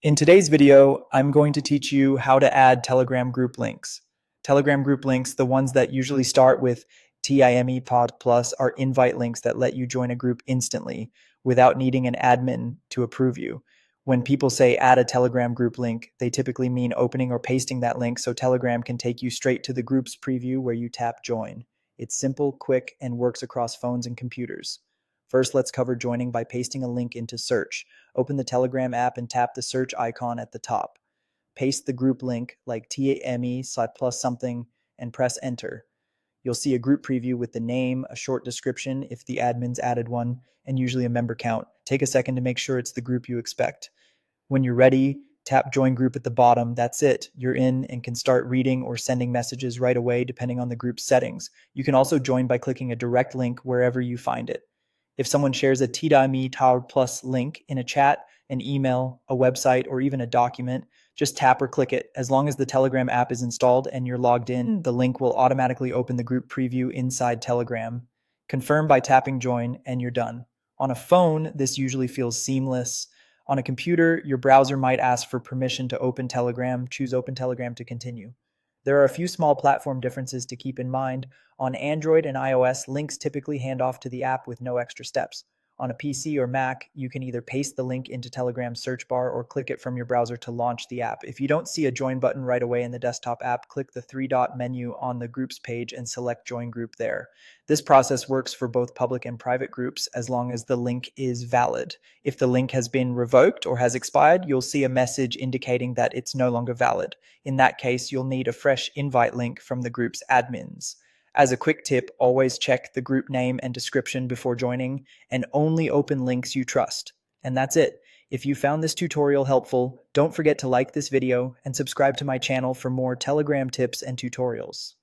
In today's video, I'm going to teach you how to add Telegram group links. Telegram group links, the ones that usually start with TIME Pod Plus, are invite links that let you join a group instantly without needing an admin to approve you. When people say add a Telegram group link, they typically mean opening or pasting that link so Telegram can take you straight to the group's preview where you tap join. It's simple, quick, and works across phones and computers. First, let's cover joining by pasting a link into search. Open the Telegram app and tap the search icon at the top. Paste the group link like TAME plus something and press enter. You'll see a group preview with the name, a short description if the admin's added one, and usually a member count. Take a second to make sure it's the group you expect. When you're ready, tap join group at the bottom. That's it. You're in and can start reading or sending messages right away depending on the group's settings. You can also join by clicking a direct link wherever you find it. If someone shares a T.me Tower Plus link in a chat, an email, a website, or even a document, just tap or click it. As long as the Telegram app is installed and you're logged in, the link will automatically open the group preview inside Telegram. Confirm by tapping join and you're done. On a phone, this usually feels seamless. On a computer, your browser might ask for permission to open Telegram. Choose Open Telegram to continue. There are a few small platform differences to keep in mind. On Android and iOS, links typically hand off to the app with no extra steps. On a PC or Mac, you can either paste the link into Telegram's search bar or click it from your browser to launch the app. If you don't see a join button right away in the desktop app, click the three-dot menu on the groups page and select join group there. This process works for both public and private groups as long as the link is valid. If the link has been revoked or has expired, you'll see a message indicating that it's no longer valid. In that case, you'll need a fresh invite link from the group's admins. As a quick tip, always check the group name and description before joining, and only open links you trust. And that's it. If you found this tutorial helpful, don't forget to like this video and subscribe to my channel for more Telegram tips and tutorials.